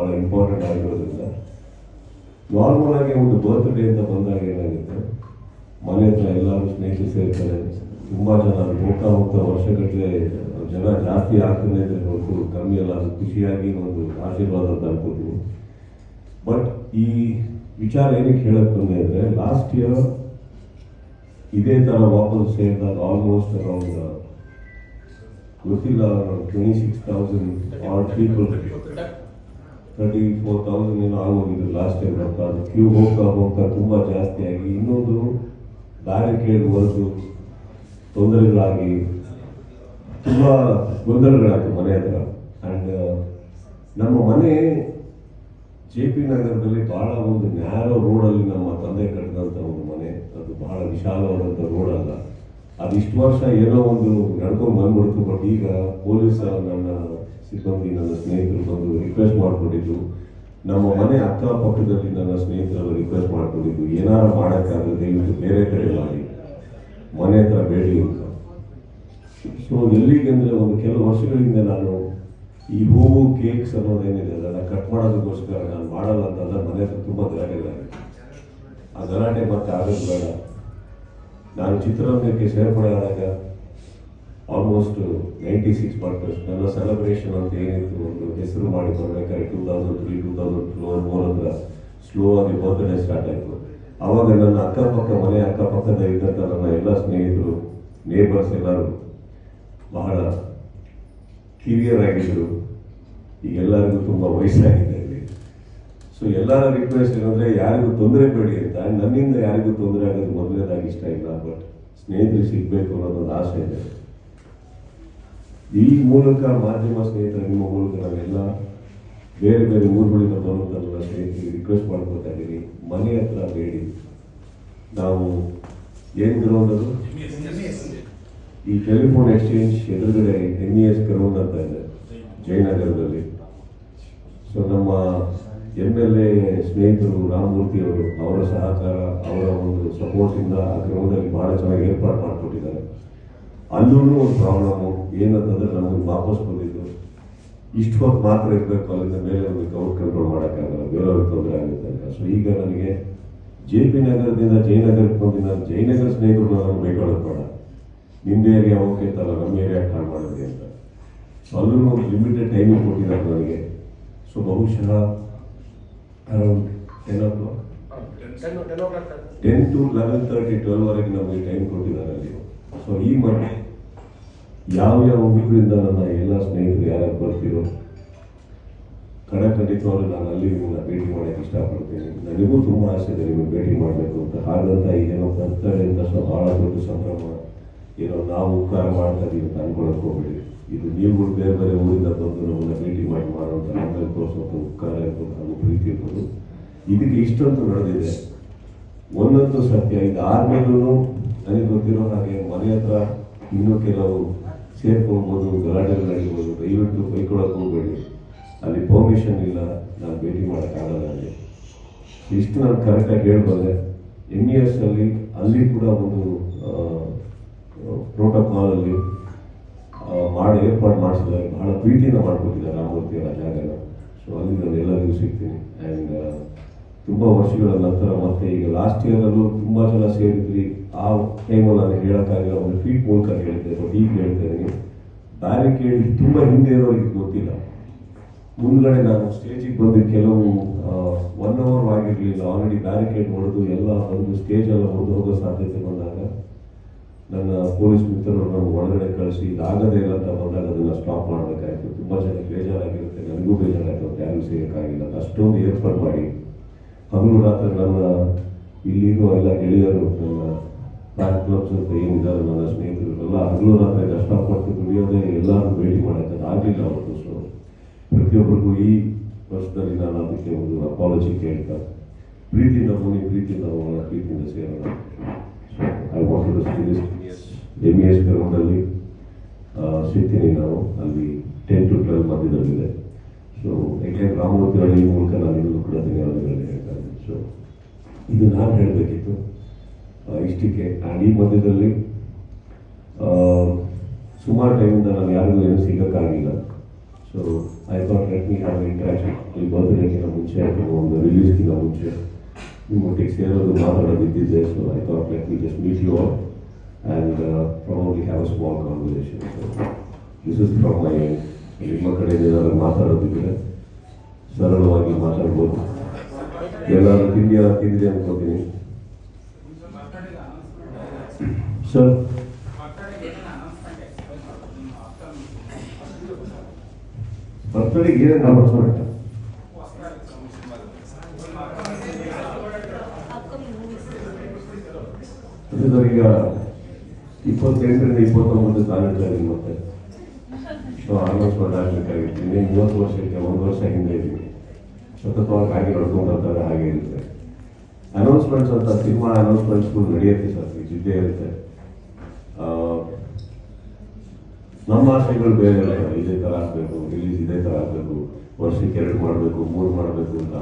ಭಾಳ ಇಂಪಾರ್ಟೆಂಟ್ ಆಗಿರೋದ್ರಿಂದ ನಾರ್ಮಲ್ ಆಗಿ ಒಂದು ಬರ್ತ್ಡೇ ಅಂತ ಬಂದಾಗ ಏನಾಗುತ್ತೆ, ಮನೆ ಹತ್ರ ಎಲ್ಲರೂ ಸ್ನೇಹಿತರು ಸೇರ್ತಾರೆ. ತುಂಬ ಜನ ಹೋಗ್ತಾ ವರ್ಷಗಟ್ಟಲೆ ಜನ ಜಾಸ್ತಿ ಆಗ್ತಾನೆ ಇದ್ರೆ ಹೊರತು ಕಮ್ಮಿ ಅಲ್ಲ. ಅದು ಖುಷಿಯಾಗಿ ಒಂದು ಆಶೀರ್ವಾದ ಅಂತ ಅನ್ಕೋತೀವಿ. ಬಟ್ ಈ ವಿಚಾರ ಏನಕ್ಕೆ ಹೇಳಕ್ಕೆ ಬಂದೆ ಅಂದರೆ, ಲಾಸ್ಟ್ ಇಯರ್ ಇದೇ ಥರ ವಾಪಸ್ ಸೇರಿದಾಗ ಆಲ್ಮೋಸ್ಟ್ ಅರೌಂಡ್ ಗೊತ್ತಿಲ್ಲ 26,000 ಆಲ್ ಪೀಪಲ್ 34,000 ಏನೋ ಆಗೋಗಿದ್ರು ಲಾಸ್ಟ್ ಟೈಮ್. ಅಂತ ಅದು ಕ್ಯೂ ಹೋಗ್ತಾ ತುಂಬ ಜಾಸ್ತಿ ಆಗಿ ಇನ್ನೊಂದು ಬ್ಯಾರಿಕೇಡ್ ಹೊರತು ತೊಂದರೆಗಳಾಗಿ ತುಂಬ ಗೊಂದಲಗಳಾಯಿತು ಮನೆ ಹತ್ರ. ಆ್ಯಂಡ್ ನಮ್ಮ ಮನೆ JP ನಗರದಲ್ಲಿ ಭಾಳ ಒಂದು ನ್ಯಾರೋ ರೋಡಲ್ಲಿ ನಮ್ಮ ತಂದೆ ಕಟ್ಟಿದಂಥ ಒಂದು ಮನೆ. ಅದು ಬಹಳ ವಿಶಾಲವಾದಂಥ ರೋಡ್ ಅಲ್ಲ. ಅದು ಇಷ್ಟು ವರ್ಷ ಏನೋ ಒಂದು ನಡ್ಕೊಂಡು ಬಂದ್ಬಿಡ್ತು. ಬಟ್ ಈಗ ಪೊಲೀಸ್ ನನ್ನ ಸಿಬ್ಬಂದಿ ನನ್ನ ಸ್ನೇಹಿತರು ಬಂದು ರಿಕ್ವೆಸ್ಟ್ ಮಾಡಿಕೊಂಡಿದ್ದು, ನಮ್ಮ ಮನೆ ಅಕ್ಕಪಕ್ಕದಲ್ಲಿ ನನ್ನ ಸ್ನೇಹಿತರು ರಿಕ್ವೆಸ್ಟ್ ಮಾಡಿಕೊಂಡಿದ್ದು, ಏನಾರು ಮಾಡೋಕ್ಕಾಗದೆ ದಯವಿಟ್ಟು ಬೇರೆ ಕಡೆ ಮಾಡಿ, ಮನೆ ಹತ್ರ ಬೇಡಿ ಅಂತ. ಸೊ ಎಲ್ಲಿಗೆ ಅಂದರೆ, ಒಂದು ಕೆಲವು ವರ್ಷಗಳಿಂದ ನಾನು ಈ ಹೂವು ಕೇಕ್ಸ್ ಅನ್ನೋದೇನಿದೆ ಅದನ್ನು ಕಟ್ ಮಾಡೋದಕ್ಕೋಸ್ಕರ ನಾನು ಮಾಡಲ್ಲ ಅಂತಂದ್ರೆ ಮನೆ ಹತ್ರ ತುಂಬ ಗಲಾಟೆಗಳಾಗಿದೆ. ಆ ಗಲಾಟೆ ಮತ್ತೆ ಆಗೋದು ಬೇಡ. ನಾನು ಚಿತ್ರರಂಗಕ್ಕೆ ಸೇರ್ಪಡೆ ಆದಾಗ ಆಲ್ಮೋಸ್ಟ್ 96% ನನ್ನ ಸೆಲೆಬ್ರೇಷನ್ ಅಂತ ಏನಿತ್ತು ಒಂದು ಹೆಸರು ಮಾಡಿ ಬರಬೇಕಾದ್ರೆ 2003, 2004 ಹತ್ರ ಸ್ಲೋ ಆಗಿ ಬರ್ತ್ಡೇ ಸ್ಟಾರ್ಟ್ ಆಯಿತು. ಆವಾಗ ನನ್ನ ಮನೆ ಅಕ್ಕಪಕ್ಕದ ಇದ್ದಂಥ ನನ್ನ ಎಲ್ಲ ಸ್ನೇಹಿತರು, ನೇಬರ್ಸ್ ಎಲ್ಲರೂ ಬಹಳ ಕಿರಿಯರ್ ಆಗಿದ್ದರು. ಈಗ ಎಲ್ಲರಿಗೂ ತುಂಬ ವಯಸ್ಸಾಗಿದೆ ಇಲ್ಲಿ. ಸೊ ಎಲ್ಲರ ರಿಕ್ವೆಸ್ಟ್ ಏನಂದರೆ, ಯಾರಿಗೂ ತೊಂದರೆ ಬೇಡಿ ಅಂತ. ನನ್ನಿಂದ ಯಾರಿಗೂ ತೊಂದರೆ ಆಗೋದು ಮೊದಲನೇದಾಗಿ ಇಷ್ಟ ಇಲ್ಲ. ಬಟ್ ಸ್ನೇಹಿತರು ಸಿಗಬೇಕು ಅನ್ನೋದೊಂದು ಆಸೆ ಇದೆ. ಈ ಮೂಲಕ ಮಾಧ್ಯಮ ಸ್ನೇಹಿತರ ನಿಮ್ಮ ಮೂಲಕ ನಾವೆಲ್ಲ ಬೇರೆ ಬೇರೆ ಊರುಗಳಿಂದ ಬರುವಂಥ ನನ್ನ ಸ್ನೇಹಿತರಿಗೆ ರಿಕ್ವೆಸ್ಟ್ ಮಾಡ್ಕೊತಾ ಇದ್ದೀನಿ, ಮನೆ ಹತ್ರ ಬೇಡಿ. ನಾವು ಏನು ಗ್ರೌಂಡ್ ಅದು, ಈ ಟೆಲಿಫೋನ್ ಎಕ್ಸ್ಚೇಂಜ್ ಎದುರುಗಡೆ MES ಗ್ರೌಂಡ್ ಅಂತ ಇದೆ ಜಯನಗರದಲ್ಲಿ. ಸೊ ನಮ್ಮ MLA ಸ್ನೇಹಿತರು ರಾಮಮೂರ್ತಿ ಅವರು, ಅವರ ಸಹಕಾರ, ಅವರ ಒಂದು ಸಪೋರ್ಟಿಂದ ಆ ಗ್ರೌಂಡಲ್ಲಿ ಭಾಳ ಚೆನ್ನಾಗಿ ಏರ್ಪಾಡು ಮಾಡಿಕೊಟ್ಟಿದ್ದಾರೆ. ಅಲ್ಲೂ ಒಂದು ಪ್ರಾಬ್ಲಮ್ಮು ಏನಂತಂದರೆ, ನಮಗೆ ವಾಪಸ್ ಬಂದಿದ್ದು ಇಷ್ಟು ಹೊತ್ತು ಮಾತ್ರ ಇರಬೇಕು, ಅಲ್ಲಿಂದ ಮೇಲೆ ನಮಗೆ ಕ್ರೌಡ್ ಕಂಟ್ರೋಲ್ ಮಾಡೋಕ್ಕಾಗಲ್ಲ, ಬೇರೆಯವ್ರಿಗೆ ತೊಂದರೆ ಆಗುತ್ತೆ ಅಂತ. ಸೊ ಈಗ ನನಗೆ JP ನಗರದಿಂದ ಜಯನಗರಕ್ಕೆ ಬಂದಿದ್ದ ಜಯನಗರ ಸ್ನೇಹಿತರು ನಾನು ಬೈಕೊಳ್ಳೋದು ಬೇಡ, ನಿಮ್ಮದೇ ಏರಿಯಾ ಓಕೆ ಅಂತಲ್ಲ, ನಮ್ಮ ಏರಿಯಾ ಕಾಲ್ ಮಾಡಿದ್ರಿ ಅಂತ. ಸೊ ಅಲ್ಲೂ ಒಂದು ಲಿಮಿಟೆಡ್ ಟೈಮಿಂಗ್ ಕೊಟ್ಟಿದ್ದಾರೆ ನನಗೆ. ಸೊ ಬಹುಶಃ ಅರೌಂಡ್ 10 to 11:30, 12ವರೆಗೆ ನಮಗೆ ಟೈಮ್ ಕೊಟ್ಟಿದ್ದಾರೆ ಅಲ್ಲಿ. ಸೊ ಈ ಮಧ್ಯೆ ಯಾವ ಊರಿಂದ ನನ್ನ ಎಲ್ಲ ಸ್ನೇಹಿತರು ಯಾರ್ಯಾರು ಬರ್ತಿರೋ ಖಂಡಿತವಾಗ್ಲೂ ನಾನು ಅಲ್ಲಿ ನಿಮ್ಮನ್ನ ಭೇಟಿ ಮಾಡೋಕ್ಕೆ ಇಷ್ಟಪಡ್ತೀನಿ. ನನಗೂ ತುಂಬ ಆಸೆ ಇದೆ ನಿಮಗೆ ಭೇಟಿ ಮಾಡಬೇಕು ಅಂತ. ಹಾಗಂತ ಈಗೇನೋ ಬರ್ತಡೆ ಅಂತ ಭಾಳ ದೊಡ್ಡ ಸಂಭ್ರಮ, ಏನೋ ನಾವು ಉಪಕಾರ ಮಾಡ್ತಾ ಇದ್ದೀವಿ ಅಂತ ಅನ್ಕೊಳಕ್ಕೆ ಹೋಗ್ಬೇಡಿ. ಇದು ನೀವುಗಳು ಬೇರೆ ಬೇರೆ ಊರಿಂದ ಬಂದು ನಮ್ಮನ್ನ ಭೇಟಿ ಮಾಡುವಂಥ ನಮ್ಮಲ್ಲಿ ತೋರಿಸುವಂಥ ಉಪಕಾರ ಇರ್ಬೋದು, ಹಾಗೂ ಪ್ರೀತಿ ಇರ್ಬೋದು. ಇದಕ್ಕೆ ಇಷ್ಟೊಂದು ನಡೆದಿದೆ. ಒಂದಂತೂ ಸತ್ಯ, ಇದು ಆದ್ಮೇಲೂ ನನಗೆ ಗೊತ್ತಿರೋ ಹಾಗೆ ಮನೆ ಹತ್ರ ಇನ್ನೂ ಕೆಲವು ಸೇರ್ಕೊಳ್ಬೋದು, ಗಲಾಟೆಗಳು ನಡೀಬೋದು. ದಯವಿಟ್ಟು ಬೈಕೊಳಕ್ಕೆ ಹೋಗ್ಬೇಡಿ. ಅಲ್ಲಿ ಪರ್ಮಿಷನ್ ಇಲ್ಲ, ನಾನು ಭೇಟಿ ಮಾಡೋಕ್ಕಾಗಲ್ಲ ಅಲ್ಲಿ. ಇಷ್ಟು ನಾನು ಕರೆಕ್ಟಾಗಿ ಹೇಳ್ಬೋದೆ. MES ಅಲ್ಲಿ ಕೂಡ ಒಂದು ಪ್ರೋಟೋಕಾಲಲ್ಲಿ ಮಾಡಿ ಏರ್ಪಾಡು ಮಾಡಿಸಿದ್ದಾರೆ. ಬಹಳ ಪ್ರೀತಿಯಿಂದ ಮಾಡಿಕೊಟ್ಟಿದ್ದಾರೆ ರಾಮಮೂರ್ತಿಯವರ ಜಾಗನ. ಸೊ ಅಲ್ಲಿ ನಾನು ಎಲ್ಲರಿಗೂ ಸಿಗ್ತೀನಿ. ಆ್ಯಂಡ್ ತುಂಬ ವರ್ಷಗಳ ನಂತರ ಮತ್ತೆ ಈಗ ಲಾಸ್ಟ್ ಇಯರಲ್ಲೂ ತುಂಬ ಜನ ಸೇರಿದ್ರಿ. ಆ ಟೈಮಲ್ಲಿ ನಾನು ಹೇಳೋಕ್ಕಾಗಿಲ್ಲ, ಒಂದು ಫೀಟ್ ಮೂಲಕ ಹೇಳ್ತೇನೆ. ಬಟ್ ಈಗ ಹೇಳ್ತಾ ಇದ್ದೀನಿ, ಬ್ಯಾರಿಕೇಡ್ ತುಂಬ ಹಿಂದೆ ಇರೋರಿಗೆ ಗೊತ್ತಿಲ್ಲ. ಮುಂದ್ಗಡೆ ನಾನು ಸ್ಟೇಜಿಗೆ ಬಂದು ಕೆಲವು 1 hour ಆಗಿರಲಿಲ್ಲ, ಆಲ್ರೆಡಿ ಬ್ಯಾರಿಕೇಡ್ ಹೊಡೆದು ಎಲ್ಲ ಒಂದು ಸ್ಟೇಜೆಲ್ಲ ಹೊಡೆದು ಹೋಗೋ ಸಾಧ್ಯತೆ ಬಂದಾಗ ನನ್ನ ಪೊಲೀಸ್ ಮಿತ್ರರು ನಮ್ಮ ಒಳಗಡೆ ಕಳಿಸಿ ಇದಾಗದೇ ಇಲ್ಲ ಅಂತ ಬಂದಾಗ ಅದನ್ನು ಸ್ಟಾಪ್ ಮಾಡಬೇಕಾಯ್ತು. ತುಂಬ ಜನ ಬೇಜಾರಾಗಿರುತ್ತೆ, ನನಗೂ ಬೇಜಾರಾಯಿತು ಅಂತ ಯಾರಿಗೂ ಸಿಗೋಕ್ಕಾಗಿಲ್ಲ. ಅಷ್ಟೊಂದು ಏರ್ಪಾಡು ಮಾಡಿ ಹಗಲು ರಾತ್ರಿ ನನ್ನ ಇಲ್ಲಿಗೂ ಎಲ್ಲ ಗೆಳೆಯರು, ನನ್ನ ಬ್ಯಾಂಕ್ ಕ್ಲಬ್ಸ್ ಅಂತ ಏನಿದ್ದಾರೆ ನನ್ನ ಸ್ನೇಹಿತರು ಎಲ್ಲ ಹಗಲು ರಾತ್ರಿ ಕಷ್ಟಪಟ್ಟು ದುಡಿಯೋದೇ ಎಲ್ಲರೂ ಭೇಟಿ ಮಾಡೋಕ್ಕೆ ಆಗಲಿಲ್ಲ ಅವತ್ತು. ಸೊ ಪ್ರತಿಯೊಬ್ಬರಿಗೂ ಈ ವರ್ಷದಲ್ಲಿ ನಾನು ಅದಕ್ಕೆ ಒಂದು ಅಪಾಲಜಿ ಕೇಳ್ತಾ, ಪ್ರೀತಿಯಿಂದ ಬನ್ನಿ, ಪ್ರೀತಿಯಿಂದ ಹೋಗೋಣ, ಪ್ರೀತಿಯಿಂದ ಸೇರೋಣ. So I want to see this MES ಗ್ರೌಂಡಲ್ಲಿ ಸಿಗ್ತೀನಿ ನಾವು. ಅಲ್ಲಿ 10 to 12 ಮಧ್ಯದಲ್ಲಿದೆ. ಸೊ ಯಾಕೆಂದರೆ ರಾಮಮೂರ್ತಿ ಹಳ್ಳಿ ಮೂಲಕ ನಾನು ಇನ್ನೂ ಕೂಡ ಧನ್ಯವಾದಗಳನ್ನು ಹೇಳ್ತಾ ಇದ್ದೀನಿ. ಸೊ ಇದು ನಾನು ಹೇಳಬೇಕಿತ್ತು ಇಷ್ಟಕ್ಕೆ. ಆ್ಯಂಡ್ ಈ ಮಧ್ಯದಲ್ಲಿ ಸುಮಾರು ಟೈಮಿಂದ ನಾನು ಯಾರಿಗೂ ಏನು ಸಿಗೋಕ್ಕಾಗಿಲ್ಲ. So so I thought let me have interaction. ಈ ಬರ್ತ್ಡೇಗಿಂತ ಮುಂಚೆ ಅಥವಾ ಒಂದು ರಿಲೀಸ್ಗಿಂತ ಮುಂಚೆ ನಿಮ್ಮೊಟ್ಟಿಗೆ ಸೇರೋದು ಮಾತಾಡೋದಿದ್ದಿದ್ದೆ. So I thought let me just meet you all and probably have a small conversation. So this is from my end. ನಿಮ್ಮ ಕಡೆಯಿಂದ ಏನಾದರೂ ಮಾತಾಡೋದಿದ್ರೆ ಸರಳವಾಗಿ ಮಾತಾಡ್ಬೋದು. ಎಲ್ಲರೂ ತಿಂದಿದೆ ಅನ್ಕೋತೀನಿ ಸರ್. ಬರ್ತಡೆಗೆ ಏನೇನು ಅನೌನ್ಸ್ ಮಾಡಕ್ಕೆ ಅದೇ ಸರ್, ಈಗ 28ರಿಂದ 29 ತಾಲೂಕಲ್ಲಿ ಮತ್ತೆ ಸೊ ಅನೌನ್ಸ್ಮೆಂಟ್ ಆಗಬೇಕಾಗಿತ್ತು. ಇನ್ನೇನು 30 ವರ್ಷಕ್ಕೆ 1 ವರ್ಷ ಹಿಂದೆ ಇದ್ದೀವಿ. ಸತತವಾಗಿ ಹಾಗೆ ನಡ್ಕೊಂಡು ಬರ್ತಾರೆ, ಹಾಗೆ ಇರುತ್ತೆ. ಅನೌನ್ಸ್ಮೆಂಟ್ಸ್ ಅಂತ ಸಿನಿಮಾ ಅನೌನ್ಸ್ಮೆಂಟ್ಸ್ಗಳು ನಡೆಯುತ್ತೆ ಸರ್, ಇದ್ದೇ ಇರುತ್ತೆ. ನಮ್ಮ ಆಸೆಗಳು ಬೇರೆ ಇರುತ್ತೆ. ಇದೇ ಥರ ಆಗಬೇಕು, ರಿಲೀಸ್ ಇದೇ ಥರ ಆಗಬೇಕು, ವರ್ಷಕ್ಕೆ 2 ಮಾಡಬೇಕು, 3 ಮಾಡಬೇಕು ಅಂತ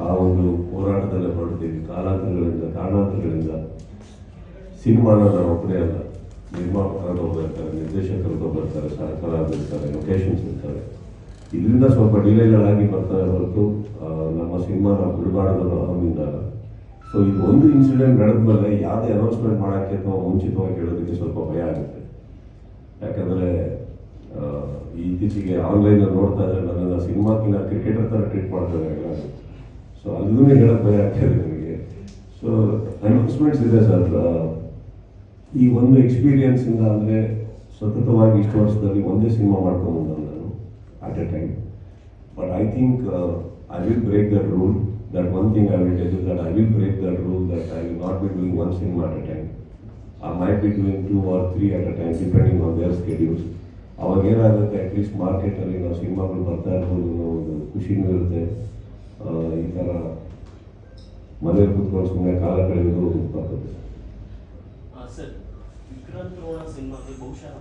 ಆ ಒಂದು ಹೋರಾಟದಲ್ಲೇ ಹೊರಡ್ತೀವಿ. ಕಾರಣಾಂತರಗಳಿಂದ ಸಿನಿಮಾನ ನಾವು ಒಬ್ಬರೇ ಅಲ್ಲ, ನಿರ್ಮಾಪಕರು ಒಬ್ಬರು ಇರ್ತಾರೆ, ನಿರ್ದೇಶಕರು ಒಬ್ಬರು ಇರ್ತಾರೆ, ಸಹಕಾರರು ಇರ್ತಾರೆ, ಲೊಕೇಶನ್ಸ್ ಇರ್ತಾರೆ. ಇದರಿಂದ ಸ್ವಲ್ಪ ಡಿಲೇಗಳಾಗಿ ಬರ್ತಾರೆ ಹೊರತು ನಮ್ಮ ಸಿನಿಮಾನ ಬಿಡಬಾರ್ದು ಅನ್ನೋದ್ರಿಂದ. ಸೊ ಇದು ಒಂದು ಇನ್ಸಿಡೆಂಟ್ ನಡೆದ ಮೇಲೆ ಯಾವುದೇ ಅನೌನ್ಸ್ಮೆಂಟ್ ಮಾಡೋಕ್ಕೆ ಅಥವಾ ಮುಂಚಿತವಾಗಿ ಹೇಳೋದಕ್ಕೆ ಸ್ವಲ್ಪ ಭಯ ಆಗುತ್ತೆ. ಯಾಕಂದರೆ ಇತ್ತೀಚೆಗೆ ಆನ್ಲೈನಲ್ಲಿ ನೋಡ್ತಾ ಇದ್ದಾರೆ, ನನ್ನನ್ನು ಸಿನಿಮಾಕ್ಕಿಂತ ಕ್ರಿಕೆಟರ್ ಥರ ಟ್ರೀಟ್ ಮಾಡ್ತಾರೆ ಎಲ್ಲ. ಸೊ ಅದನ್ನೂ ಹೇಳೋಕ್ಕೆ ಭಯ ಆಗ್ತಾಯಿದೆ ನನಗೆ. ಸೊ ಅನೌನ್ಸ್ಮೆಂಟ್ಸ್ ಇದೆ ಸರ್. ಈ ಒಂದು ಎಕ್ಸ್ಪೀರಿಯನ್ಸಿಂದ ಅಂದರೆ ಸತತವಾಗಿ ಇಷ್ಟು ವರ್ಷದಲ್ಲಿ ಒಂದೇ ಸಿನಿಮಾ ಮಾಡ್ಕೊಂಡು ನಾನು at a time. But I think I will break that rule. That one thing I will tell you, that I will break that rule, that I will not be doing one cinema at a time. I might be doing 2 or 3 at a time depending on their schedules. ಅವಾಗ ಏನಾಗುತ್ತೆ, at least ಮಾರ್ಕೆಟಲ್ಲಿ ನಾವು ಸಿನಿಮಾಗಳು ಬರ್ತಾ ಇರ್ಬೋದು, ಒಂದು ಖುಷಿನೂ ಇರುತ್ತೆ. ಈ ಥರ ಮನೇಲಿ ಕೂತ್ಕೊಂಡು ಸುಮ್ಮನೆ ಕಾಲ ಕಳೆಯೋದು ಬರ್ತದೆ. ಸರ್, ವಿಕ್ರಾಂತ್ ರೋಣ ಸಿನಿಮಾಗೆ ಬಹುಶಃ